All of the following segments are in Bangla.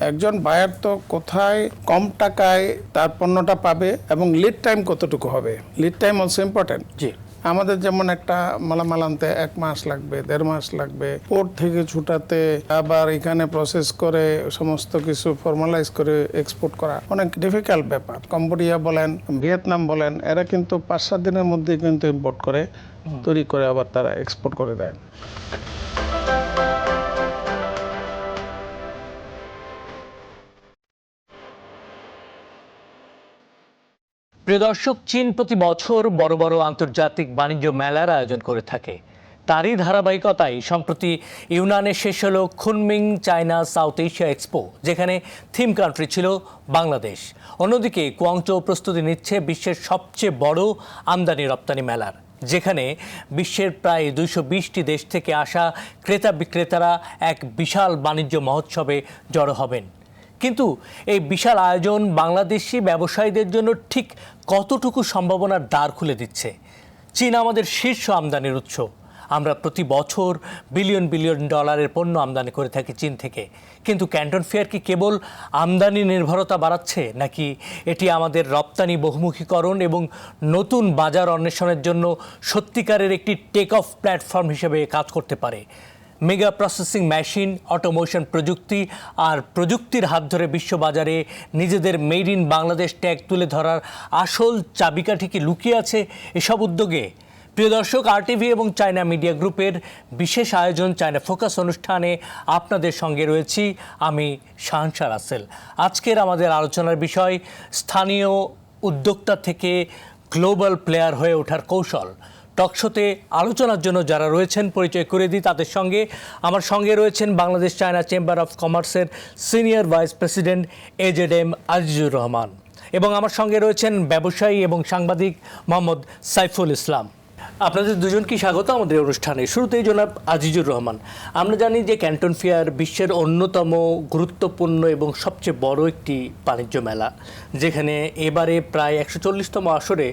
একজন বায়ার তো কোথায় কম টাকায় তার পণ্যটা পাবে এবং লিড টাইম কতটুকু হবে, লিড টাইম অলসো ইম্পর্টেন্ট। জি, আমাদের যেমন একটা মালামাল আনতে 1 মাস লাগবে, 1.5 মাস লাগবে, পোর্ট থেকে ছুটাতে, আবার এখানে প্রসেস করে সমস্ত কিছু ফর্মালাইজ করে এক্সপোর্ট করা অনেক ডিফিকাল্ট ব্যাপার। কম্বোডিয়া বলেন, ভিয়েতনাম বলেন, এরা কিন্তু 5-7 দিনের মধ্যে কিন্তু ইম্পোর্ট করে, তৈরি করে আবার তারা এক্সপোর্ট করে দেয়। প্রিয় দর্শক, চীন প্রতি বছর বড় বড় আন্তর্জাতিক বাণিজ্য মেলার আয়োজন করে থাকে। তারই ধারাবাহিকতায় সম্প্রতি ইউনানে শেষ হলো Kunming China south Asia expo, যেখানে থিম কান্ট্রি ছিল বাংলাদেশ। অন্যদিকে কুয়াংচৌ প্রস্তুতি নিচ্ছে বিশ্বের সবচেয়ে বড় আমদানি রপ্তানি মেলার, যেখানে বিশ্বের প্রায় 220টি দেশ থেকে আসা ক্রেতা বিক্রেতারা এক বিশাল বাণিজ্য মহোৎসবে জড়ো হবেন। কিন্তু এই বিশাল আয়োজন বাংলাদেশি ব্যবসায়ীদের জন্য ঠিক কতটুকু সম্ভাবনার দ্বার খুলে দিচ্ছে? চীন আমাদের শীর্ষ আমদানির উৎস। আমরা প্রতি বছর বিলিয়ন বিলিয়ন ডলারের পণ্য আমদানি করে থাকি চীন থেকে। কিন্তু ক্যান্টন ফেয়ার কি কেবল আমদানি নির্ভরতা বাড়াচ্ছে, নাকি এটি আমাদের রপ্তানি বহুমুখীকরণ এবং নতুন বাজার অন্বেষণের জন্য সত্যিকারের একটি টেক অফ প্ল্যাটফর্ম হিসেবে কাজ করতে পারে? মেগা প্রসেসিং মেশিন, অটোমোশন প্রযুক্তি আর প্রযুক্তির হাত ধরে বিশ্ববাজারে নিজেদের মেড ইন বাংলাদেশ ট্যাগ তুলে ধরার আসল চাবিকাঠি কি লুকিয়ে আছে এসব উদ্যোগে? প্রিয় দর্শক, RTV এবং চায়না মিডিয়া গ্রুপের বিশেষ আয়োজন চায়না ফোকাস অনুষ্ঠানে আপনাদের সঙ্গে রয়েছি আমি শাহানশা রাসেল। আজকের আমাদের আলোচনার বিষয় স্থানীয় উদ্যোক্তা থেকে গ্লোবাল প্লেয়ার হয়ে ওঠার কৌশল। টকশোতে আলোচনার জন্য যারা রয়েছেন পরিচয় করে দিই তাদের সঙ্গে। আমার সঙ্গে রয়েছেন বাংলাদেশ চায়না চেম্বার অফ কমার্সের senior vice president AZM Azizur Rahman, এবং আমার সঙ্গে রয়েছেন ব্যবসায়ী এবং সাংবাদিক মোহাম্মদ সাইফুল ইসলাম। আপনাদের দুজনকে স্বাগত আমাদের অনুষ্ঠানে। শুরুতেই জনাব আজিজুর রহমান, আমরা জানি যে ক্যান্টন ফেয়ার বিশ্বের অন্যতম গুরুত্বপূর্ণ এবং সবচেয়ে বড় একটি বাণিজ্য মেলা, যেখানে এবারে প্রায় 140তম আসরে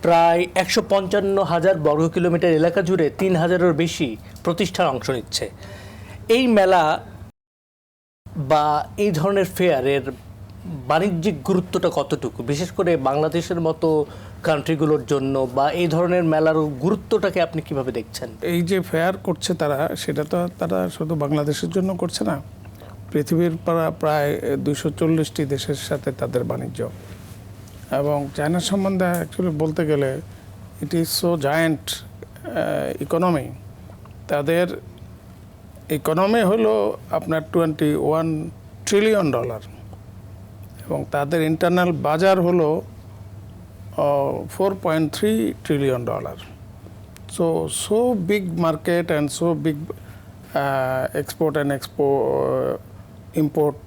প্রায় 155,000 বর্গ কিলোমিটার এলাকা জুড়ে 3,000-এর বেশি প্রতিষ্ঠান অংশ নিচ্ছে। এই মেলা বা এই ধরনের ফেয়ারের বাণিজ্যিক গুরুত্বটা কতটুকু, বিশেষ করে বাংলাদেশের মতো কান্ট্রিগুলোর জন্য, বা এই ধরনের মেলার গুরুত্বটাকে আপনি কিভাবে দেখছেন? এই যে ফেয়ার করছে তারা, সেটা তো তারা শুধু বাংলাদেশের জন্য করছে না, পৃথিবীর প্রায় 240টি দেশের সাথে তাদের বাণিজ্য। এবং চায়না সম্বন্ধে অ্যাকচুয়ালি বলতে গেলে it is so giant economy. তাদের ইকোনমি হলো আপনার $21 ট্রিলিয়ন, এবং তাদের ইন্টারনাল বাজার হলো $4.3 trillion. So big market and so big export and import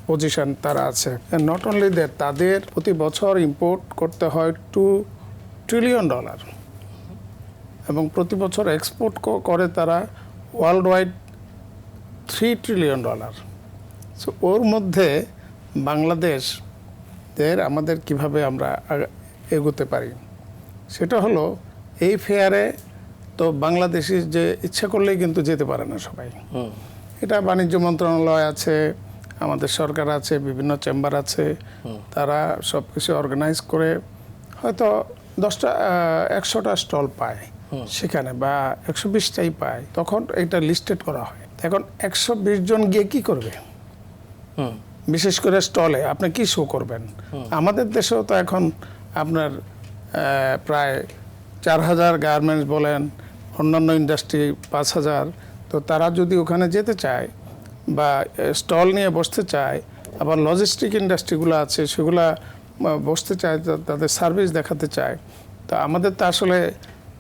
position তারা আছে। নট অনলি দ্যাট, তাদের প্রতি বছর ইম্পোর্ট করতে হয় $2 ট্রিলিয়ন, এবং প্রতি বছর এক্সপোর্ট করে তারা ওয়ার্ল্ড ওয়াইড $3 ট্রিলিয়ন। সো ওর মধ্যে বাংলাদেশদের আমাদের কিভাবে আমরা এগোতে পারি, সেটা হলো এই ফেয়ারে তো বাংলাদেশি যে ইচ্ছা করলেই কিন্তু যেতে পারে না সবাই। এটা বাণিজ্য মন্ত্রণালয় আছে, আমাদের সরকার আছে, বিভিন্ন চেম্বার আছে, তারা সব কিছু অর্গানাইজ করে হয়তো 100টা স্টল পায় সেখানে, বা 120টাই পায়, তখন এটা লিস্টেড করা হয়। এখন 120 জন গিয়ে কি করবে? বিশেষ করে স্টলে আপনি কি শো করবেন? আমাদের দেশেও তো এখন আপনার প্রায় 4,000 গার্মেন্টস বলেন, অন্যান্য ইন্ডাস্ট্রি 5,000, তো তারা যদি ওখানে যেতে চায় বা স্টল নিয়ে বসতে চায়, আবার লজিস্টিক ইন্ডাস্ট্রিগুলো আছে সেগুলা বসতে চায়, তাদের সার্ভিস দেখাতে চায়, তো আমাদের তো আসলে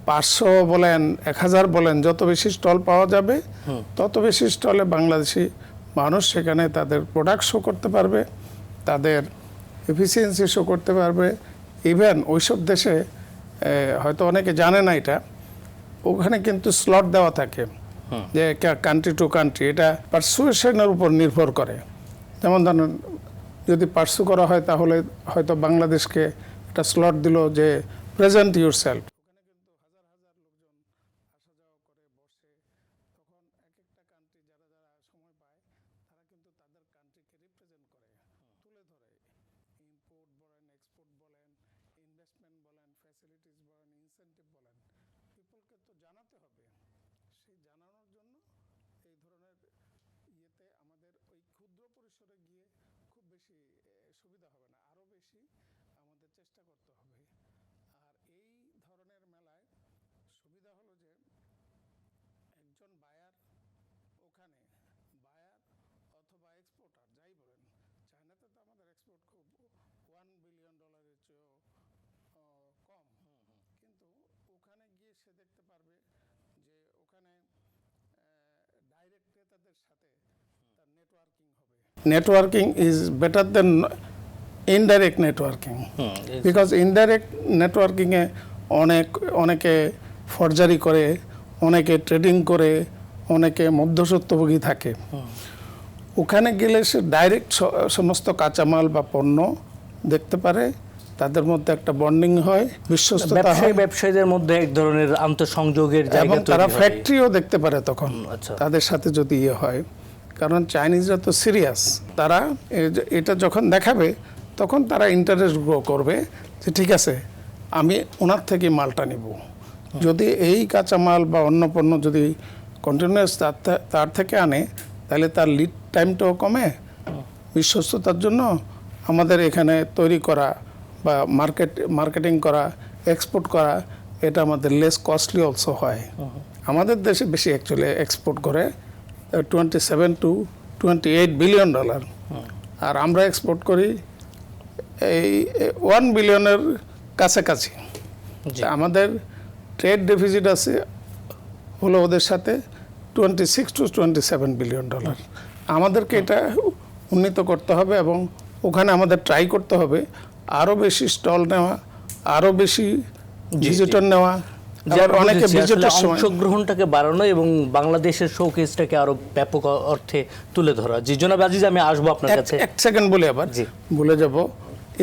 500 বলেন 1,000 বলেন, যত বেশি স্টল পাওয়া যাবে তত বেশি স্টলে বাংলাদেশি মানুষ সেখানে তাদের প্রোডাক্ট শো করতে পারবে, তাদের এফিসিয়েন্সি শো করতে পারবে। ইভেন ওইসব দেশে হয়তো অনেকে জানে না এটা, ওখানে কিন্তু স্লট দেওয়া থাকে যে কান্ট্রি টু কান্ট্রি, এটা পারসুয়েশনের উপর নির্ভর করে। যেমন ধরেন যদি পার্সু করা হয় তাহলে হয়তো বাংলাদেশকে একটা স্লট দিল যে প্রেজেন্ট ইউর সেলফ। ইনভেস্টমেন্ট বলেন, ফ্যাসিলিটিস বলেন, ইনসেন্টিভ বলেন, পিপলকে তো জানাতে হবে। সেই জানানোর জন্য এই ধরনের ইয়েতে আমাদের ওই ক্ষুদ্র পরিসরে গিয়ে খুব বেশি সুবিধা হবে না, আরও বেশি আমাদের চেষ্টা করতে হবে। আর এই ধরনের মেলায় সুবিধা হলো যে একজন বায়ার, ওখানে বায়ার অথবা এক্সপোর্টার যাই বলেন, চায়নাতে তো আমাদের এক্সপোর্ট খুব $1 বিলিয়ন চেয়েও কম, কিন্তু ওখানে গিয়ে সে দেখতে পারবে যে ওখানে ডাইরেক্ট ক্রেতাদের সাথে তার নেটওয়ার্কিং হবে। Networking is better than indirect networking, because indirect নেটওয়ার্কিংয়ে অনেকে ফরজারি করে, অনেকে ট্রেডিং করে, অনেকে মধ্যস্বত্বভোগী থাকে। ওখানে গেলে সে ডাইরেক্ট সমস্ত কাঁচামাল বা পণ্য দেখতে পারে, তাদের মধ্যে একটা বন্ডিং হয়, বিশ্বস্ততা হয়, ব্যবসায়ীদের মধ্যে এক ধরনের আন্তঃসংযোগের জায়গা এবং তৈরি তারা হয়। ফ্যাক্টরিও দেখতে পারে তখন আচ্ছা। তাদের সাথে যদি ইয়ে হয়। কারণ চাইনিজরা তো সিরিয়াস, তারা এটা যখন দেখাবে তখন তারা ইন্টারেস্ট গ্রো করবে যে ঠিক আছে আমি ওনার থেকে মালটা নিব। যদি এই কাঁচামাল বা অন্য পণ্য যদি কন্টিনিউয়াস তার থেকে আনে, তাহলে তার লিড টাইমটাও কমে। বিশ্বস্ততার জন্য আমাদের এখানে তৈরি করা বা মার্কেটিং করা, এক্সপোর্ট করা, এটা আমাদের লেস কস্টলি অলসো হয়। আমাদের দেশে বেশি অ্যাকচুয়ালি এক্সপোর্ট করে $27 to $28 বিলিয়ন, আর আমরা এক্সপোর্ট করি এই $1 বিলিয়নের কাছাকাছি। আমাদের ট্রেড ডেফিসিট আছে হলো ওদের সাথে $26 to $27 বিলিয়ন। আমাদেরকে এটা উন্নীত করতে হবে এবং ওখানে আমাদের ট্রাই করতে হবে আরও বেশি স্টল নেওয়া, আরও বেশি ভিজিটর নেওয়া, অনেকে ভিজিটর অংশগ্রহণটাকে বাড়ানো এবং বাংলাদেশের শোকেসটাকে আরো ব্যাপক অর্থে তুলে ধরা। জি জনাব আজিজ, আমি আসবো আপনার কাছে। এক সেকেন্ড বলে আবার ভুলে যাব।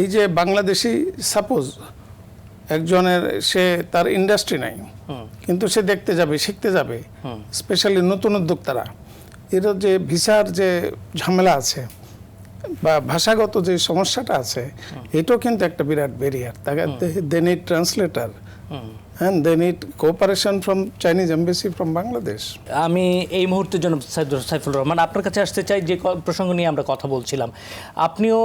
এই যে বাংলাদেশি সাপোজ একজনের সে তার ইন্ডাস্ট্রি নাই, কিন্তু সে দেখতে যাবে, শিখতে যাবে, স্পেশালি নতুন উদ্যোক্তারা, এর যে ভিসার যে ঝামেলা আছে বা ভাষাগত যে সমস্যাটা আছে, এটাও কিন্তু একটা বিরাট ব্যারিয়ার। তাকে they need translator and they need cooperation from Chinese embassy from Bangladesh. আমি এই মুহূর্তে জনাব সাইফুল রহমান আপনার কাছে আসতে চাই, যে প্রসঙ্গ নিয়ে আমরা কথা বলছিলাম। আপনিও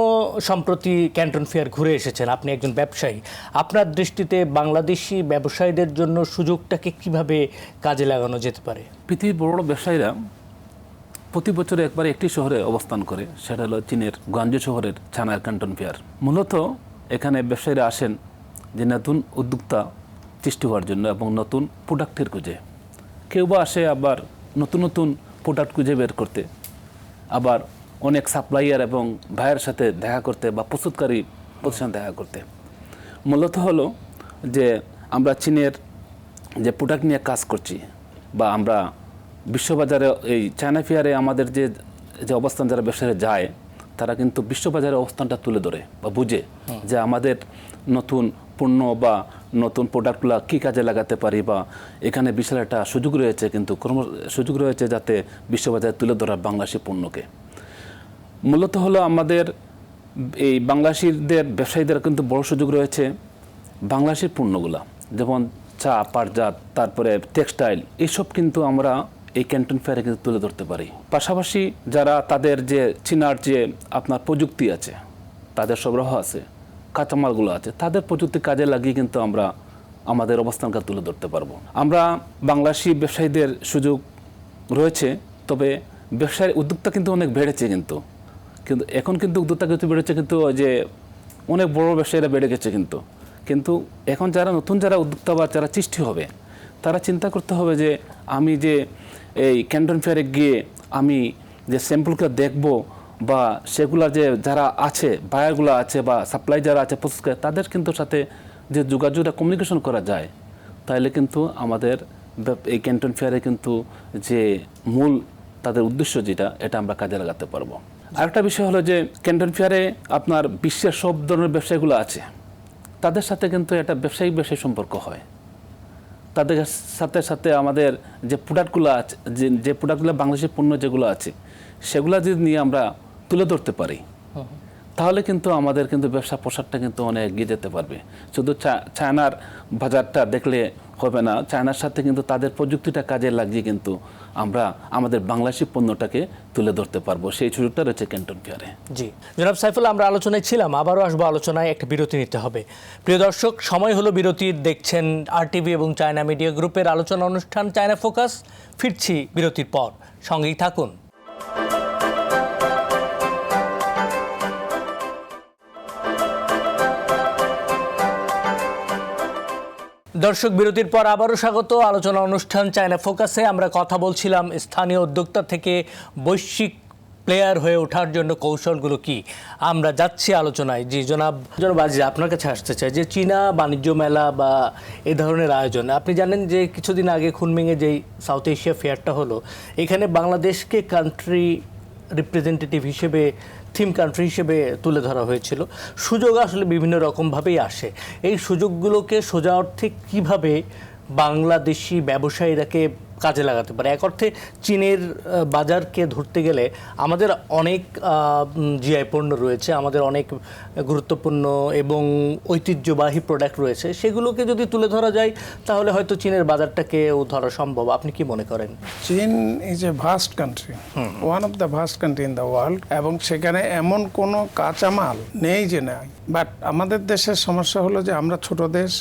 সম্প্রতি ক্যান্টন ফেয়ার ঘুরে এসেছেন, আপনি একজন ব্যবসায়ী। আপনার দৃষ্টিতে বাংলাদেশি ব্যবসায়ীদের জন্য সুযোগটাকে কিভাবে কাজে লাগানো যেতে পারে? পৃথিবীর বড় বড় ব্যবসায়ীরা প্রতি বছর একবার একটি শহরে অবস্থান করে, সেটা হলো চীনের গুয়াংজু শহরের চায়নার ক্যান্টন ফেয়ার। মূলত এখানে ব্যবসায়ীরা আসেন যে নতুন উদ্যোক্তা সৃষ্টি হওয়ার জন্য এবং নতুন প্রোডাক্টের খুঁজে। কেউ বা আসে আবার নতুন নতুন প্রোডাক্ট খুঁজে বের করতে, আবার অনেক সাপ্লাইয়ার এবং ভাইয়ের সাথে দেখা করতে বা প্রস্তুতকারী প্রতিষ্ঠান দেখা করতে। মূলত হলো যে আমরা চীনের যে প্রোডাক্ট নিয়ে কাজ করছি বা আমরা বিশ্ববাজারে এই চায়না ফেয়ারে আমাদের যে অবস্থান যারা ব্যবসায়ীরা যায়, তারা কিন্তু বিশ্ববাজারে অবস্থানটা তুলে ধরে বা বুঝে যে আমাদের নতুন পণ্য বা নতুন প্রোডাক্টগুলো কী কাজে লাগাতে পারি, বা এখানে বিশাল একটা সুযোগ রয়েছে, কিন্তু সুযোগ রয়েছে যাতে বিশ্ববাজারে তুলে ধরা বাংলাদেশি পণ্যকে। মূলত হলো আমাদের এই বাংলাদেশিদের ব্যবসায়ীদের কিন্তু বড় সুযোগ রয়েছে বাংলাদেশি পণ্যগুলো, যেমন চা, পাটজাত, তারপরে টেক্সটাইল, এইসব কিন্তু আমরা এই ক্যান্টন ফেয়ারে কিন্তু তুলে ধরতে পারি। পাশাপাশি যারা তাদের যে চীনার যে আপনার প্রযুক্তি আছে, তাদের সরবরাহ আছে, কাঁচামালগুলো আছে, তাদের প্রযুক্তি কাজে লাগিয়ে কিন্তু আমরা আমাদের অবস্থানকে তুলে ধরতে পারবো। আমরা বাংলাদেশি ব্যবসায়ীদের সুযোগ রয়েছে, তবে ব্যবসায়ী উদ্যোক্তা কিন্তু অনেক বেড়েছে, কিন্তু এখন কিন্তু উদ্যোক্তা কিন্তু বেড়েছে, কিন্তু যে অনেক বড় ব্যবসায়ীরা বেড়ে গেছে, কিন্তু এখন যারা উদ্যোক্তা বা যারা সৃষ্টি হবে, তারা চিন্তা করতে হবে যে আমি যে এই ক্যান্টন ফেয়ারে গিয়ে আমি যে স্যাম্পলকে দেখব বা সেগুলা যে যারা আছে, বায়ারগুলো আছে বা সাপ্লাই যারা আছে প্রস্তুতকারী, তাদের কিন্তু সাথে যে যোগাযোগটা কমিউনিকেশন করা যায়, তাহলে কিন্তু আমাদের এই ক্যান্টন ফেয়ারে কিন্তু যে মূল তাদের উদ্দেশ্য যেটা, এটা আমরা কাজে লাগাতে পারবো। আরেকটা বিষয় হলো যে ক্যান্টন ফেয়ারে আপনার বিশ্বের সব ধরনের ব্যবসায়ীগুলো আছে, তাদের সাথে কিন্তু একটা ব্যবসায়িক সম্পর্ক হয়। তাদের সাথে সাথে আমাদের যে প্রোডাক্টগুলো আছে, যে প্রোডাক্টগুলো বাংলাদেশের পণ্য যেগুলো আছে, সেগুলো যদি নিয়ে আমরা তুলে ধরতে পারি, তাহলে কিন্তু আমাদের কিন্তু ব্যবসা প্রসারটা কিন্তু অনেক এগিয়ে যেতে পারবে। শুধু চায়নার বাজারটা দেখলে হবে না, চায়নার সাথে কিন্তু তাদের প্রযুক্তিটা কাজে লাগিয়ে কিন্তু আমরা আমাদের বাংলাদেশি পণ্যটাকে তুলে ধরতে পারবো। সেই সুযোগটা রয়েছে ক্যান্টন ফেয়ারে। জি জনাব সাইফুল্লাহ, আমরা আলোচনায় ছিলাম, আবারও আসবো আলোচনায়, একটা বিরতি নিতে হবে। প্রিয় দর্শক, সময় হলো বিরতির। দেখছেন RTV এবং চায়না মিডিয়া গ্রুপের আলোচনা অনুষ্ঠান চায়না ফোকাস। ফিরছি বিরতির পর, সঙ্গেই থাকুন। দর্শক, বিরতির পর আবারও স্বাগত। আলোচনা অনুষ্ঠান চায়না ফোকাসে আমরা কথা বলছিলাম স্থানীয় উদ্যোক্তা থেকে বৈশ্বিক প্লেয়ার হয়ে ওঠার জন্য কৌশলগুলো কি। আমরা যাচ্ছি আলোচনায়। জি জনাব আজিজ, আপনার কাছে আসতে চাই যে চীনা বাণিজ্য মেলা বা এই ধরনের আয়োজন, আপনি জানেন যে কিছুদিন আগে খুনমিংয়ে যেই সাউথ এশিয়া ফেয়ারটা হলো, এখানে বাংলাদেশকে কান্ট্রি রিপ্রেজেন্টেটিভ হিসেবে, থিম কান্ট্রি হিসেবে তুলে ধরা হয়েছিল। সুযোগ আসলে বিভিন্ন রকমভাবেই আসে। এই সুযোগগুলোকে সোজা অর্থে কীভাবে বাংলাদেশি ব্যবসায়ীরাকে কাজে লাগাতে পারে? এক অর্থে চীনের বাজারকে ধরতে গেলে আমাদের অনেক জিআই পণ্য রয়েছে, আমাদের অনেক গুরুত্বপূর্ণ এবং ঐতিহ্যবাহী প্রোডাক্ট রয়েছে, সেগুলোকে যদি তুলে ধরা যায় তাহলে হয়তো চীনের বাজারটাকেও ধরা সম্ভব। আপনি কি মনে করেন? চীন is a vast country, one of the vast country in the world, এবং সেখানে এমন কোনো কাঁচামাল নেই যে নাই। বাট আমাদের দেশের সমস্যা হলো যে আমরা ছোট দেশ,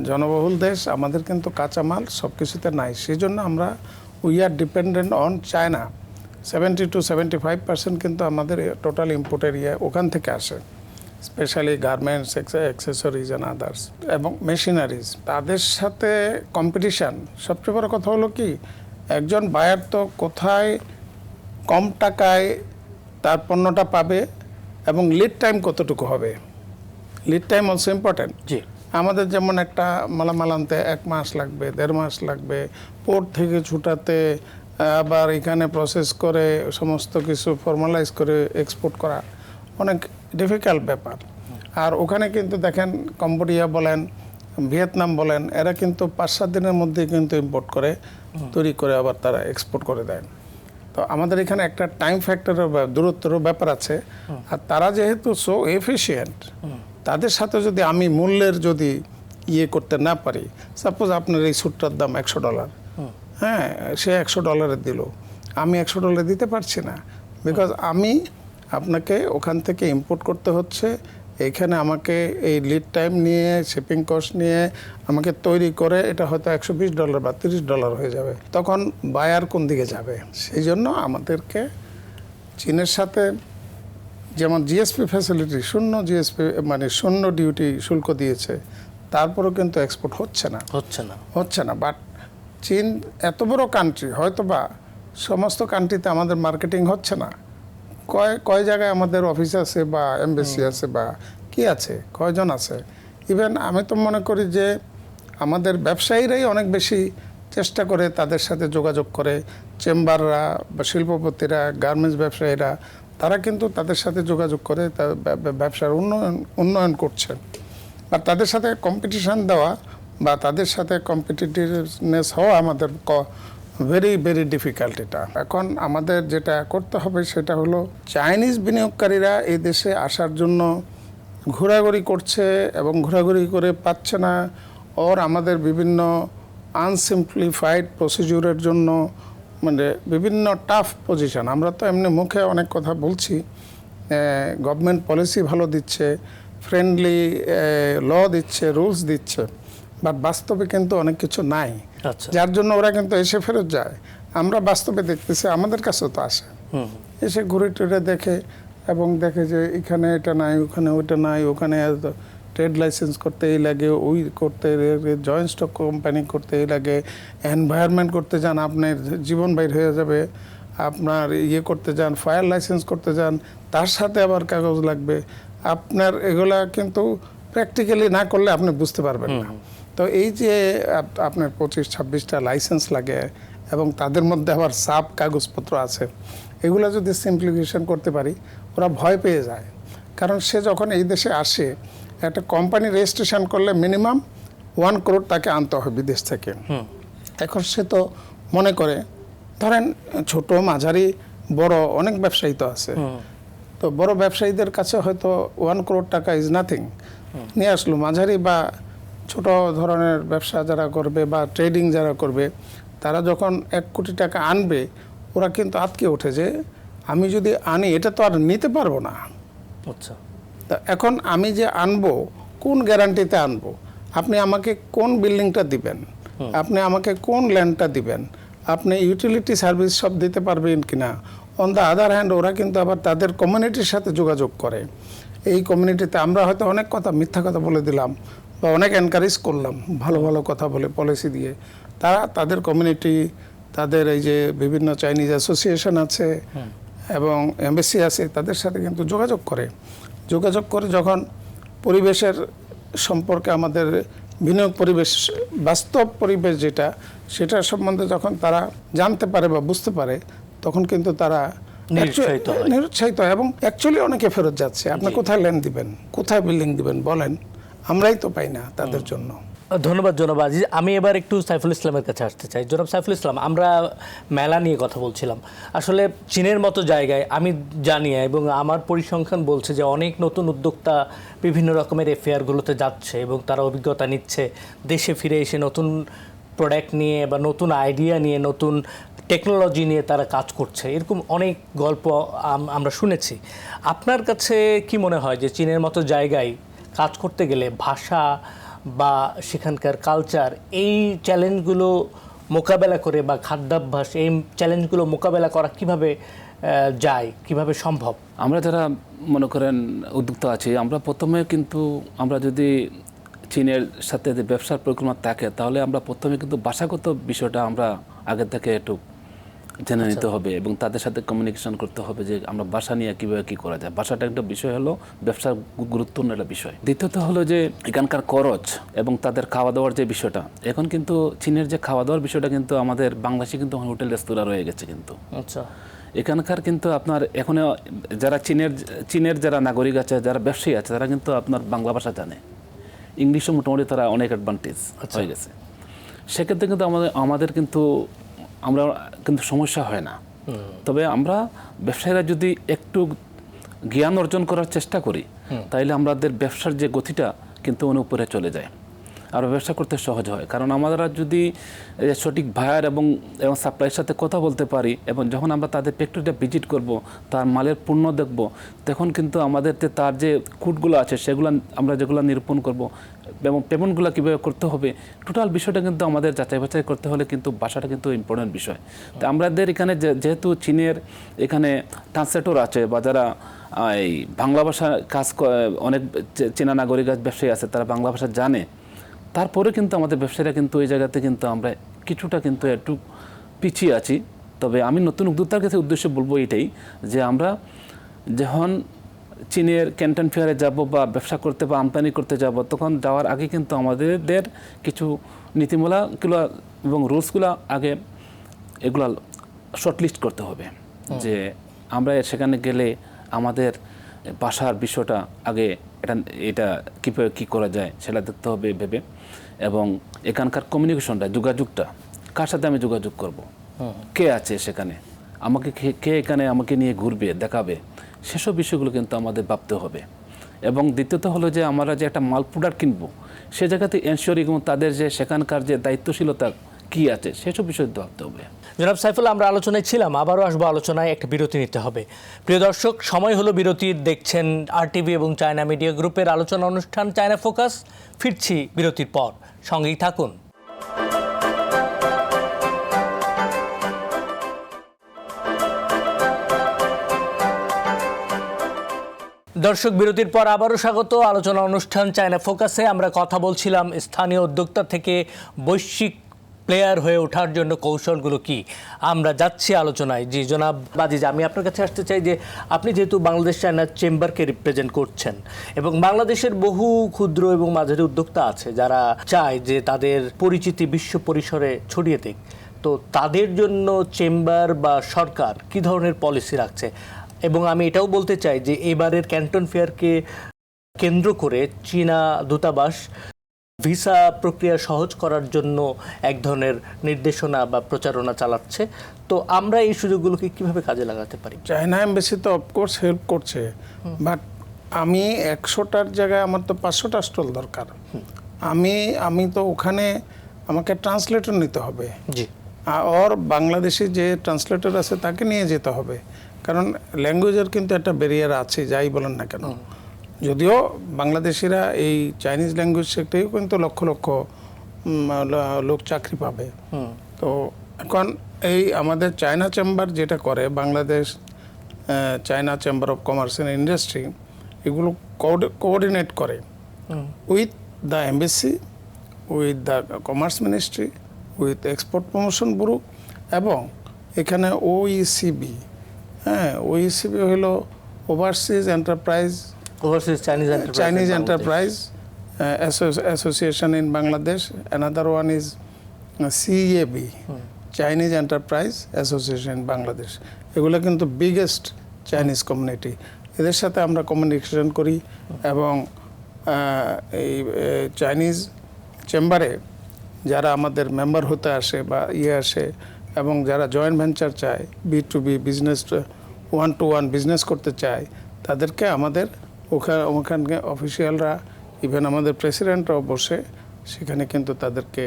জনবহুল দেশ, আমাদের কিন্তু কাঁচামাল সব কিছুতে নাই। সেই জন্য আমরা we are dependent on China. 70 to 75% কিন্তু আমাদের টোটাল ইম্পোর্টের ওখান থেকে আসে, specially garments, accessories and others এবং মেশিনারিজ। তাদের সাথে কম্পিটিশান। সবচেয়ে বড় কথা হলো কি, একজন বায়ার তো কোথায় কম টাকায় তার পণ্যটা পাবে এবং লিড টাইম কতটুকু হবে। Lead time also important. জি, আমাদের যেমন একটা মালামাল আনতে 1 মাস লাগবে, 1.5 মাস লাগবে, পোর্ট থেকে ছুটাতে, আবার এখানে প্রসেস করে সমস্ত কিছু ফর্মালাইজ করে এক্সপোর্ট করা অনেক ডিফিকাল্ট ব্যাপার। আর ওখানে কিন্তু দেখেন কম্বোডিয়া বলেন, ভিয়েতনাম বলেন, এরা কিন্তু 5-7 দিনের মধ্যে কিন্তু ইম্পোর্ট করে, তৈরি করে আবার তারা এক্সপোর্ট করে দেন। তো আমাদের এখানে একটা টাইম ফ্যাক্টরের দূরত্বের ব্যাপার আছে। আর তারা যেহেতু সো এফিশিয়েন্ট, তাদের সাথে যদি আমি মূল্যের যদি করতে না পারি, সাপোজ আপনার এই স্যুটটার দাম $100, হ্যাঁ, সে $100 দিল, আমি $100 দিতে পারছি না, বিকজ আমি আপনাকে ওখান থেকে ইম্পোর্ট করতে হচ্ছে। এইখানে আমাকে এই লিড টাইম নিয়ে, শিপিং কস্ট নিয়ে আমাকে তৈরি করে এটা হয়তো $120 বা $30 হয়ে যাবে। তখন বায়ার কোন দিকে যাবে? সেই জন্য আমাদেরকে চীনের সাথে যেমন জিএসপি ফ্যাসিলিটি, মানে শূন্য ডিউটি শুল্ক দিয়েছে, তারপরেও কিন্তু এক্সপোর্ট হচ্ছে না। বাট চীন এত বড় কান্ট্রি, হয়তো বা সমস্ত কান্ট্রিতে আমাদের মার্কেটিং হচ্ছে না। কয় জায়গায় আমাদের অফিস আছে বা এমবেসি আছে বা কি আছে, কয়জন আছে। ইভেন আমি তো মনে করি যে আমাদের ব্যবসায়ীরাই অনেক বেশি চেষ্টা করে, তাদের সাথে যোগাযোগ করে, চেম্বাররা বা শিল্পপতিরা, গার্মেন্টস ব্যবসায়ীরা, তারা কিন্তু তাদের সাথে যোগাযোগ করে ব্যবসার উন্নয়ন করছে। আর তাদের সাথে কম্পিটিশান দেওয়া বা তাদের সাথে কম্পিটিটিভনেস হওয়া আমাদের ভেরি ভেরি ডিফিকাল্ট। এটা এখন আমাদের যেটা করতে হবে সেটা হলো, চাইনিজ বিনিয়োগকারীরা এই দেশে আসার জন্য ঘোরাঘুরি করছে এবং ঘোরাঘুরি করে পাচ্ছে না, ওর আমাদের বিভিন্ন আনসিম্পলিফাইড প্রসিডিউরের জন্য মানে বিভিন্ন টাফ পজিশন। আমরা তো এমনি মুখে অনেক কথা বলছি, গভর্নমেন্ট পলিসি ভালো দিচ্ছে, ফ্রেন্ডলি ল দিচ্ছে, রুলস দিচ্ছে, বাট বাস্তবে কিন্তু অনেক কিছু নাই। যার জন্য ওরা কিন্তু এসে ফেরত যায়। আমরা বাস্তবে দেখতেছি, আমাদের কাছেও তো আসে, এসে ঘুরে টুরে দেখে এবং দেখে যে এখানে এটা নাই, ওখানে ওইটা নাই, ওখানে ট্রেড লাইসেন্স করতে এই লাগে, ওই করতে, জয়েন্ট স্টক কোম্পানি করতে এই লাগে, এনভায়রনমেন্ট করতে যান আপনার জীবন বাইর হয়ে যাবে, আপনার করতে যান, ফায়ার লাইসেন্স করতে যান, তার সাথে আবার কাগজ লাগবে আপনার। এগুলা কিন্তু প্র্যাকটিক্যালি না করলে আপনি বুঝতে পারবেন না। তো এই যে আপনার 25-26টা লাইসেন্স লাগে এবং তাদের মধ্যে আবার সাব কাগজপত্র আছে, এগুলো যদি সিম্পলিফিকেশন করতে পারি, ওরা ভয় পেয়ে যায়। কারণ সে যখন এই দেশে আসে, একটা কোম্পানি রেজিস্ট্রেশন করলে মিনিমাম 1 crore তাকে আনতে হয় বিদেশ থেকে। এখন সে তো মনে করে, ধরেন ছোট মাঝারি বড় অনেক ব্যবসায়ী তো আছে, তো বড় ব্যবসায়ীদের কাছে হয়তো 1 crore টাকা ইজ নাথিং, নিয়ে আসলো। মাঝারি বা ছোট ধরনের ব্যবসা যারা করবে বা ট্রেডিং যারা করবে, তারা যখন 1 কোটি টাকা আনবে, ওরা কিন্তু আটকে ওঠে যে আমি যদি আনি এটা তো আর নিতে পারবো না। আচ্ছা, তা এখন আমি যে আনবো, কোন গ্যারান্টিতে আনবো? আপনি আমাকে কোন বিল্ডিংটা দিবেন, আপনি আমাকে কোন ল্যান্ডটা দিবেন, আপনি ইউটিলিটি সার্ভিস সব দিতে পারবেন কিনা? অন দ্য আদার হ্যান্ড ওরা কিন্তু আবার তাদের কমিউনিটির সাথে যোগাযোগ করে। এই কমিউনিটিতে আমরা হয়তো অনেক কথা, মিথ্যা কথা বলে দিলাম বা অনেক এনকারেজ করলাম ভালো ভালো কথা বলে, পলিসি দিয়ে। তারা তাদের কমিউনিটি, তাদের এই যে বিভিন্ন চাইনিজ অ্যাসোসিয়েশন আছে এবং এমবেসি আছে, তাদের সাথে কিন্তু যোগাযোগ করে যখন পরিবেশের সম্পর্কে, আমাদের বিনিয়োগ পরিবেশ, বাস্তব পরিবেশ যেটা, সেটার সম্বন্ধে যখন তারা জানতে পারে বা বুঝতে পারে, তখন কিন্তু তারা নিরুৎসাহিত হয় এবং অ্যাকচুয়ালি অনেকে ফেরত যাচ্ছে। আপনি কোথায় ল্যান্ড দিবেন, কোথায় বিল্ডিং দিবেন বলেন, আমরাই তো পাই না তাদের জন্য। ধন্যবাদ জনাব আজিজ। আমি এবার একটু সাইফুল ইসলামের কাছে আসতে চাই। জনাব সাইফুল ইসলাম, আমরা মেলা নিয়ে কথা বলছিলাম। আসলে চীনের মতো জায়গায় আমি জানি এবং আমার পরিসংখ্যান বলছে যে অনেক নতুন উদ্যোক্তা বিভিন্ন রকমের এফেয়ারগুলোতে যাচ্ছে এবং তারা অভিজ্ঞতা নিচ্ছে, দেশে ফিরে এসে নতুন প্রোডাক্ট নিয়ে বা নতুন আইডিয়া নিয়ে, নতুন টেকনোলজি নিয়ে তারা কাজ করছে। এরকম অনেক গল্প আমরা শুনেছি। আপনার কাছে কি মনে হয় যে চীনের মতো জায়গায় কাজ করতে গেলে ভাষা বা সেখানকার কালচার, এই চ্যালেঞ্জগুলো মোকাবেলা করে, বা খাদ্যাভ্যাস, এই চ্যালেঞ্জগুলো মোকাবেলা করা কিভাবে যায়, কিভাবে সম্ভব? আমরা যারা মনে করেন উদ্যোক্তা আছি, আমরা প্রথমে কিন্তু আমরা যদি চীনের সাথে যে ব্যবসার পরিকল্পনা থাকে, তাহলে আমরা প্রথমে কিন্তু ভাষাগত বিষয়টা আমরা আগে থেকে একটু জেনে নিতে হবে এবং তাদের সাথে কমিউনিকেশন করতে হবে যে আমরা ভাষা নিয়ে কীভাবে কী করা যায়। ভাষাটা একটা বিষয় হলো, ব্যবসার গুরুত্বপূর্ণ একটা বিষয়। দ্বিতীয়ত হলো যে এখানকার খরচ এবং তাদের খাওয়া দাওয়ার যে বিষয়টা, এখন কিন্তু চীনের যে খাওয়া দাওয়ার বিষয়টা কিন্তু আমাদের বাংলাদেশে কিন্তু হোটেল রেস্তোরাঁ রয়ে গেছে কিন্তু। আচ্ছা, এখানকার কিন্তু আপনার এখনো যারা চীনের যারা নাগরিক আছে, যারা ব্যবসায়ী আছে, তারা কিন্তু আপনার বাংলা ভাষা জানে, ইংলিশও মোটামুটি তারা অনেক অ্যাডভান্টেজ হয়ে গেছে। সেক্ষেত্রে কিন্তু আমাদের কিন্তু আমরা কিন্তু সমস্যা হয় না। তবে আমরা ব্যবসায়ীরা যদি একটু জ্ঞান অর্জন করার চেষ্টা করি, তাইলে আমাদের ব্যবসার যে গতিটা কিন্তু অনেক উপরে চলে যায়, আর ব্যবসা করতে সহজ হয়। কারণ আমরা যদি সঠিক বায়ার এবং সাপ্লাইয়ের সাথে কথা বলতে পারি, এবং যখন আমরা তাদের ফ্যাক্টরিটা ভিজিট করব, তার মালের পণ্য দেখব, তখন কিন্তু আমাদের তার যে কুটগুলো আছে সেগুলো আমরা যেগুলো নিরূপণ করব এবং পেমেন্টগুলো কীভাবে করতে হবে, টোটাল বিষয়টা কিন্তু আমাদের যাচাই বাছাই করতে হলে কিন্তু ভাষাটা কিন্তু ইম্পর্টেন্ট বিষয়। তো আমাদের এখানে যেহেতু চীনের এখানে ট্রান্সলেটর আছে বা যারা এই বাংলা ভাষা কাজ অনেক চীনা নাগরিক ব্যবসায়ী আছে, তারা বাংলা ভাষা জানে, তারপরে কিন্তু আমাদের ব্যবসায়ীরা কিন্তু ওই জায়গাতে কিন্তু আমরা কিছুটা কিন্তু একটু পিছিয়ে আছি। তবে আমি নতুন উদ্যোক্তার কাছে উদ্দেশ্যে বলবো এটাই, যে আমরা যখন চীনের ক্যান্টন ফেয়ারে যাব বা ব্যবসা করতে বা আমদানি করতে যাব, তখন যাওয়ার আগে কিন্তু আমাদের কিছু নীতিমালাগুলো এবং রুলসগুলো আগে এগুলা শর্টলিস্ট করতে হবে, যে আমরা সেখানে গেলে আমাদের ভাষার বিষয়টা আগে এটা কীভাবে কী করা যায় সেটা দেখতে হবে ভেবে, এবং এখানকার কমিউনিকেশনটা, যোগাযোগটা, কার সাথে আমি যোগাযোগ করব, কে আছে সেখানে, আমাকে কে এখানে আমাকে নিয়ে ঘুরবে, দেখাবে, সেসব বিষয়গুলো কিন্তু আমাদের ভাবতে হবে। এবং দ্বিতীয়ত হলো যে আমরা যে একটা মাল প্রোডাক্ট কিনবো, সে জায়গাতে এনশিওর এবং তাদের যে সেখানকার যে দায়িত্বশীলতা কী আছে সেসব বিষয় ভাবতে হবে। জনাব সাইফুল, আমরা আলোচনায় ছিলাম, আবারও আসবো আলোচনায়, একটা বিরতি নিতে হবে। প্রিয় দর্শক, সময় হলো বিরতির। দেখছেন RTV এবং চায়না মিডিয়া গ্রুপের আলোচনা অনুষ্ঠান চায়না ফোকাস। ফিরছি বিরতির পর, সঙ্গেই থাকুন। দর্শক, বিরতির পর আবারও স্বাগত। আলোচনা অনুষ্ঠান চায়না ফোকাসে আমরা কথা বলছিলাম স্থানীয় উদ্যোক্তা থেকে বৈশ্বিক প্লেয়ার হয়ে ওঠার জন্য কৌশলগুলো কি। আমরা যাচ্ছি আলোচনায়। জি জনাব আজিজ, আমি আপনার কাছে আসতে চাই যে আপনি যেহেতু বাংলাদেশ চায়না চেম্বারকে রিপ্রেজেন্ট করছেন এবং বাংলাদেশের বহু ক্ষুদ্র এবং মাঝারি উদ্যোক্তা আছে যারা চায় যে তাদের পরিচিতি বিশ্ব পরিসরে ছড়িয়ে দিক, তো তাদের জন্য চেম্বার বা সরকার কি ধরনের পলিসি রাখছে? এবং আমি এটাও বলতে চাই যে এবারের ক্যান্টন ফেয়ারকে কেন্দ্র করে চীনা দূতাবাস ভিসা প্রক্রিয়া সহজ করার জন্য এক ধরনের নির্দেশনা বা প্রচারণা চালাচ্ছে। তো আমরা এই সুযোগগুলোকে কিভাবে কাজে লাগাতে পারি? চায়না এমবাসি তো অফকোর্স হেল্প করছে, বাট আমি 100টার জায়গায় আমার তো 500টা স্টল দরকার। আমি তো ওখানে আমাকে ট্রান্সলেটর নিতে হবে, জি, আর বাংলাদেশি যে ট্রান্সলেটর আছে তাকে নিয়ে যেতে হবে, কারণ ল্যাঙ্গুয়েজের কিন্তু একটা ব্যারিয়ার আছে যাই বলেন না কেন। যদিও বাংলাদেশিরা এই চাইনিজ ল্যাঙ্গুয়েজ শেখতেও কিন্তু লক্ষ লক্ষ লোক চাকরি পাবে। তো এখন এই আমাদের চায়না চেম্বার যেটা করে, Bangladesh China chamber of commerce and industry, এগুলো কোঅর্ডিনেট করে with the embassy, with the commerce ministry, with export promotion bureau, এবং এখানে ওইসিবি। হ্যাঁ, ওইসিবি হলো overseas enterprise, overseas Chinese enterprise association in Bangladesh. Another one is CAB, Chinese enterprise association in Bangladesh. এগুলো কিন্তু বিগেস্ট চাইনিজ কমিউনিটি। এদের সাথে আমরা কমিউনিকেশন করি, এবং এই চাইনিজ চেম্বারে যারা আমাদের মেম্বার হতে আসে বা আসে, এবং যারা জয়েন্ট ভেঞ্চার চায়, B2B বিজনেস, 1-to-1 বিজনেস করতে চায়, তাদেরকে আমাদের ওখানে অফিসিয়ালরা, ইভেন আমাদের প্রেসিডেন্টরাও বসে সেখানে কিন্তু তাদেরকে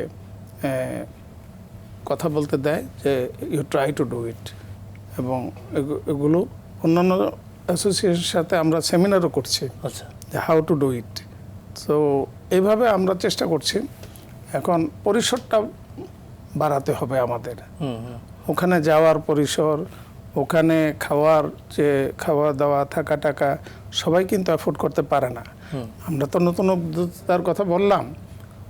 কথা বলতে দেয় যে you try to do it. এবং এগুলো অন্যান্য অ্যাসোসিয়েশনের সাথে আমরা সেমিনারও করছি, আচ্ছা, যে how to do it. So এইভাবে আমরা চেষ্টা করছি। এখন পরিসরটা বাড়াতে হবে আমাদের। ওখানে যাওয়ার পরিসর, ওখানে খাওয়ার, যে খাওয়া দাওয়া, থাকা টাকা সবাই কিন্তু অ্যাফোর্ড করতে পারে না। আমরা তো নতুন উদ্যোক্তার কথা বললাম,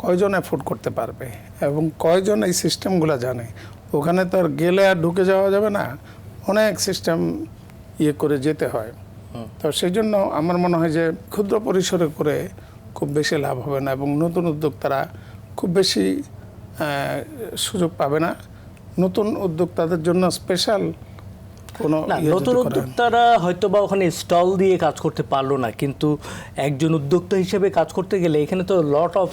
কয়জন অ্যাফোর্ড করতে পারবে এবং কয়জন এই সিস্টেমগুলো জানে? ওখানে তো আর গেলে আর ঢুকে যাওয়া যাবে না, অনেক সিস্টেম করে যেতে হয়। তো সেই জন্য আমার মনে হয় যে ক্ষুদ্র পরিসরে করে খুব বেশি লাভ হবে না, এবং নতুন উদ্যোক্তারা খুব বেশি সুযোগ পাবে না। নতুন উদ্যোক্তাদের জন্য স্পেশাল কোনো নতুন উদ্যোক্তারা হয়তো বা ওখানে স্টল দিয়ে কাজ করতে পারলো না, কিন্তু একজন উদ্যোক্তা হিসেবে কাজ করতে গেলে এখানে তো লট অফ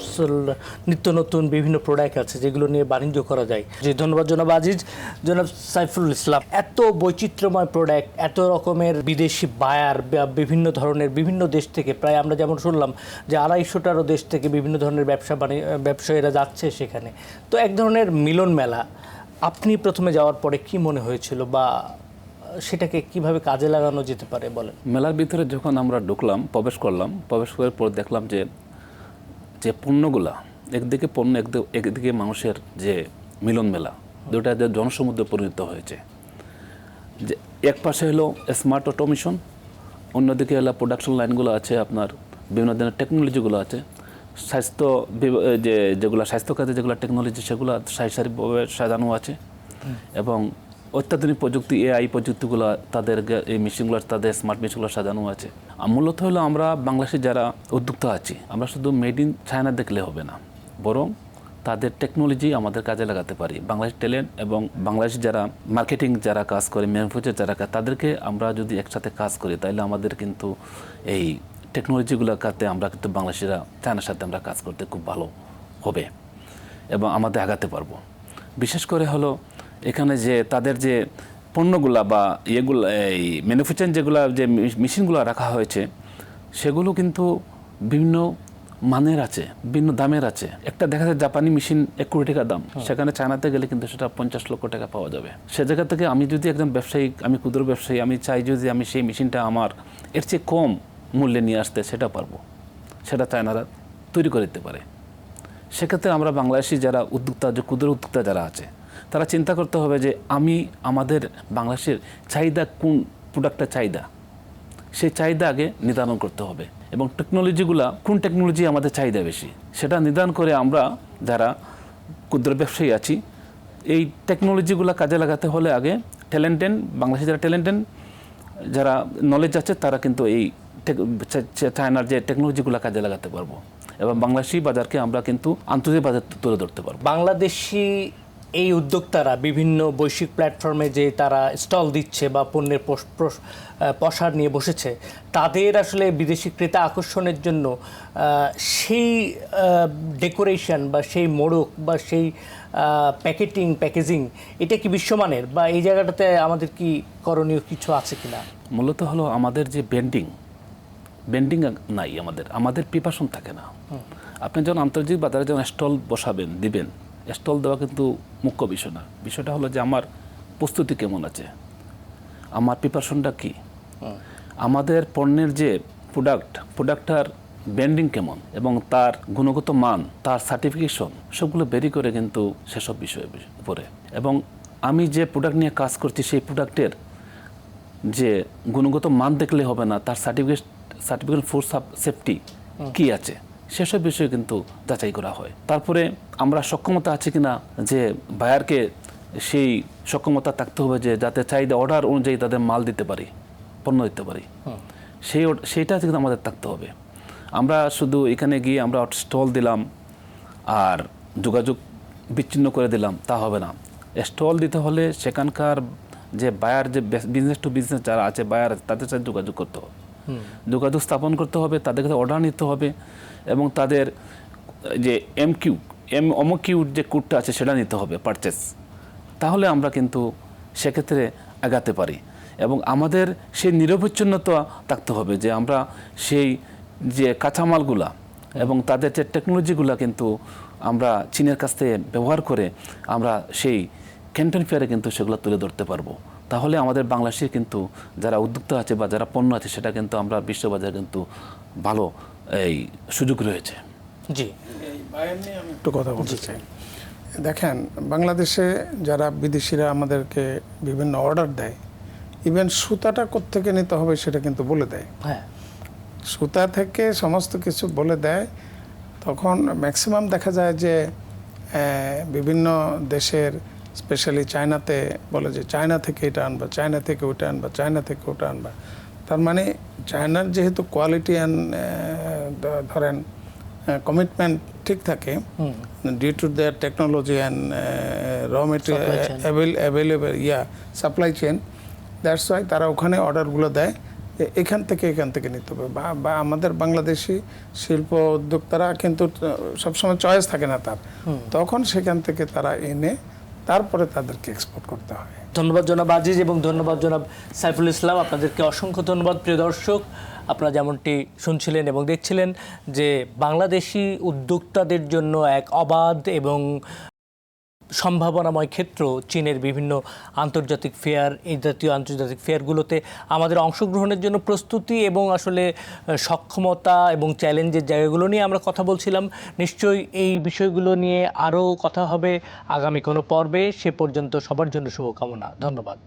নিত্য নতুন বিভিন্ন প্রোডাক্ট আছে যেগুলো নিয়ে বাণিজ্য করা যায়। যে ধন্যবাদ জনাব আজিজ, জনাব সাইফুল ইসলাম। এত বৈচিত্র্যময় প্রোডাক্ট, এত রকমের বিদেশি বায়ার, বিভিন্ন ধরনের বিভিন্ন দেশ থেকে, প্রায় আমরা যেমন শুনলাম যে 250টারও দেশ থেকে বিভিন্ন ধরনের ব্যবসায়ীরা যাচ্ছে সেখানে। তো এক ধরনের মিলন মেলা। আপনি প্রথমে যাওয়ার পরে কি মনে হয়েছিল, বা সেটাকে কিভাবে কাজে লাগানো যেতে পারে বলেন? মেলার ভিতরে যখন আমরা ঢুকলাম, প্রবেশ করলাম, প্রবেশ করার পর দেখলাম যে পণ্যগুলা, একদিকে পণ্য, একদিকে মানুষের যে মিলন মেলা, দুটা যে জনসমুদ্রে পরিণত হয়েছে। যে এক পাশে হলো স্মার্ট অটোমেশন, অন্যদিকে হলো প্রোডাকশন লাইনগুলো আছে, আপনার বিভিন্ন ধরনের টেকনোলজিগুলো আছে, যেগুলো স্বাস্থ্য খাতে যেগুলো টেকনোলজি, সেগুলো সারিভাবে সাজানো আছে, এবং অত্যাধুনিক প্রযুক্তি, AI প্রযুক্তিগুলো তাদের এই মেশিনগুলো, তাদের স্মার্ট মেশিনগুলো সাজানো আছে। মূলত হলো আমরা বাংলাদেশে যারা উদ্যোক্তা আছি, আমরা শুধু মেড ইন চায়না দেখলে হবে না, বরং তাদের টেকনোলজি আমাদের কাজে লাগাতে পারি। বাংলাদেশ ট্যালেন্ট এবং বাংলাদেশ যারা মার্কেটিং যারা কাজ করে, ম্যানুফ্যাকচার যারা কাজ, তাদেরকে আমরা যদি একসাথে কাজ করি, তাহলে আমাদের কিন্তু এই টেকনোলজিগুলোর কাছে আমরা কিন্তু বাংলাদেশিরা চায়নার সাথে আমরা কাজ করতে খুব ভালো হবে এবং আমাদের আগাতে পারবো। বিশেষ করে হলো এখানে যে তাদের যে পণ্যগুলা বা ইয়েগুলো, এই ম্যানুফ্যাকচারিং যেগুলো, যে মেশিনগুলো রাখা হয়েছে, সেগুলো কিন্তু বিভিন্ন মানের আছে, বিভিন্ন দামের আছে। একটা দেখা যায় জাপানি মেশিন 1 কোটি টাকা দাম, সেখানে চায়নাতে গেলে কিন্তু সেটা 50 লক্ষ টাকা পাওয়া যাবে। সে জায়গা থেকে আমি যদি একজন ব্যবসায়ী, আমি ক্ষুদ্র ব্যবসায়ী, আমি চাই যদি আমি সেই মেশিনটা আমার এর চেয়ে কম মূল্যে নিয়ে আসতে, সেটা পারবো, সেটা চায়নারা তৈরি করে দিতে পারে। সেক্ষেত্রে আমরা বাংলাদেশি যারা উদ্যোক্তা, যে ক্ষুদ্র উদ্যোক্তা যারা আছে, তারা চিন্তা করতে হবে যে আমাদের বাংলাদেশের চাহিদা, কোন প্রোডাক্টটা চাহিদা, সেই চাহিদা আগে নির্ধারণ করতে হবে, এবং টেকনোলজিগুলা, কোন টেকনোলজি আমাদের চাহিদা বেশি, সেটা নির্ধারণ করে আমরা যারা ক্ষুদ্র ব্যবসায়ী আছি, এই টেকনোলজিগুলো কাজে লাগাতে হলে আগে বাংলাদেশে যারা ট্যালেন্টেড, যারা নলেজ আছে, তারা কিন্তু এই চায়নার যে টেকনোলজিগুলো কাজে লাগাতে পারবো, এবং বাংলাদেশি বাজারকে আমরা কিন্তু আন্তর্জাতিক বাজার তুলে ধরতে পারবো। বাংলাদেশি এই উদ্যোক্তারা বিভিন্ন বৈশ্বিক প্ল্যাটফর্মে যে তারা স্টল দিচ্ছে বা পণ্যের প্রসার নিয়ে বসেছে, তাদের আসলে বিদেশি ক্রেতা আকর্ষণের জন্য সেই ডেকোরেশন বা সেই মোড়ক বা সেই প্যাকেজিং এটা কি বিশ্বমানের, বা এই জায়গাটাতে আমাদের কি করণীয় কিছু আছে কিনা? মূলত হলো আমাদের যে ব্র্যান্ডিং নাই, আমাদের প্রিপারেশন থাকে না। আপনি যখন আন্তর্জাতিক বাজারে যখন স্টল দিবেন, স্টল দেওয়া কিন্তু মুখ্য বিষয় না। বিষয়টা হলো যে আমার প্রস্তুতি কেমন আছে, আমার প্রিপারেশনটা কি, আমাদের পণ্যের যে প্রোডাক্টটার ব্র্যান্ডিং কেমন এবং তার গুণগত মান, তার সার্টিফিকেশন, সবগুলো বেরি করে কিন্তু সেসব বিষয়ের উপরে। এবং আমি যে প্রোডাক্ট নিয়ে কাজ করছি সেই প্রোডাক্টের যে গুণগত মান দেখলে হবে না, তার সার্টিফিকেট ফুড সেফটি কি আছে সেসব বিষয়ে কিন্তু যাচাই করা হয়। তারপরে আমরা সক্ষমতা আছে কিনা, যে বায়ারকে সেই সক্ষমতা থাকতে হবে যে যাতে চাহিদা অর্ডার অনুযায়ী তাদের মাল দিতে পারি, পণ্য দিতে পারি, সেইটা কিন্তু আমাদের থাকতে হবে। আমরা শুধু এখানে গিয়ে আমরা স্টল দিলাম আর যোগাযোগ বিচ্ছিন্ন করে দিলাম, তা হবে না। স্টল দিতে হলে সেখানকার যে বায়ার, যে বিজনেস টু বিজনেস যারা আছে বায়ার, তাদের সাথে যোগাযোগ করতে হবে, যোগাযোগ স্থাপন করতে হবে, তাদের কাছে অর্ডার নিতে হবে এবং তাদের যে অমকিউ যে কোডটা আছে সেটা নিতে হবে পারচেস। তাহলে আমরা কিন্তু সেক্ষেত্রে আগাতে পারি। এবং আমাদের সেই নিরবচ্ছিন্নতা থাকতে হবে যে আমরা সেই যে কাঁচামালগুলা এবং তাদের যে টেকনোলজিগুলা কিন্তু আমরা চীনের কাছ থেকে ব্যবহার করে আমরা সেই ক্যান্টন ফেয়ারে কিন্তু সেগুলো তুলে ধরতে পারবো। তাহলে আমাদের বাংলাদেশের কিন্তু যারা উদ্যোক্তা আছে বা যারা পণ্য আছে সেটা কিন্তু আমরা বিশ্ববাজারে কিন্তু ভালো এই সুযোগ রয়েছে। জি, এই বায়ার নিয়ে আমি একটু কথা বলতে চাই। দেখেন, বাংলাদেশে যারা বিদেশিরা আমাদেরকে বিভিন্ন অর্ডার দেয়, ইভেন সুতাটা কোত্থেকে নিতে হবে সেটা কিন্তু বলে দেয়। হ্যাঁ, সুতা থেকে সমস্ত কিছু বলে দেয়। তখন ম্যাক্সিমাম দেখা যায় যে বিভিন্ন দেশের, স্পেশালি চায়নাতে বলে যে চায়না থেকে এটা আনবা, চায়না থেকে ওটা আনবা, চায়না থেকে ওটা আনবা। তার মানে চায়নার যেহেতু কোয়ালিটি অ্যান্ড ধরেন কমিটমেন্ট ঠিক থাকে, due to their technology and raw material available supply chain, that's why তারা ওখানে অর্ডারগুলো দেয় এখান থেকে নিতে হবে। বা আমাদের বাংলাদেশি শিল্প উদ্যোক্তারা কিন্তু সবসময় চয়েস থাকে না তার, তখন সেখান থেকে তারা এনে তারপরে তাদেরকে এক্সপোর্ট করতে হয়। ধন্যবাদ জনাব আজিজ এবং ধন্যবাদ জনাব সাইফুল ইসলাম। আপনাদেরকে অসংখ্য ধন্যবাদ। প্রিয় দর্শক, আপনারা যেমনটি শুনছিলেন এবং দেখছিলেন যে বাংলাদেশি উদ্যোক্তাদের জন্য এক অবাধ এবং সম্ভাবনাময় ক্ষেত্র চীনের বিভিন্ন আন্তর্জাতিক ফেয়ার। এই জাতীয় আন্তর্জাতিক ফেয়ারগুলোতে আমাদের অংশগ্রহণের জন্য প্রস্তুতি এবং আসলে সক্ষমতা এবং চ্যালেঞ্জের জায়গাগুলো নিয়ে আমরা কথা বলছিলাম। নিশ্চয়ই এই বিষয়গুলো নিয়ে আরও কথা হবে আগামী কোনো পর্বে। সে পর্যন্ত সবার জন্য শুভকামনা। ধন্যবাদ।